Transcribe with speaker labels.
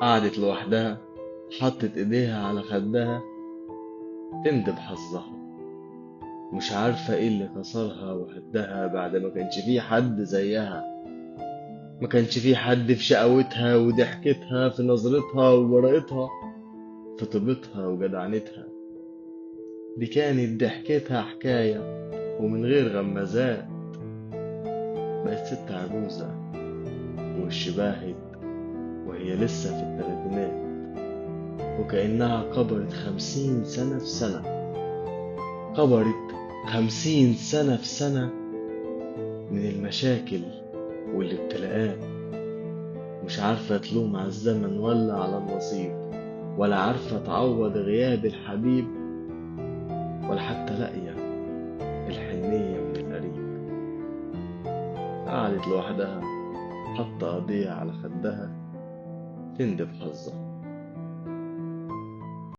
Speaker 1: قعدت لوحدها، حطت ايديها على خدها، تندب حظها. مش عارفة ايه اللي كسرها وهدها بعد ما كانش فيه حد زيها. ما كانش فيه حد في شقاوتها وضحكتها، في نظرتها وبراءتها، في طيبتها وجدعنتها. دي كانت ضحكتها حكاية ومن غير غمازات. بقت ست عجوزة ووش باهت وهي لسه في التلاتينات، وكأنها كبرت 50 سنة في سنة. كبرت 50 سنة في سنة من المشاكل والابتلاءات. مش عارفة تلوم على الزمن ولا على النصيب، ولا عارفة تعوض غياب الحبيب، ولا حتى لاقية الحنية من القريب. قعدت لوحدها، حاطة ايديها على خدها، تندب حظها.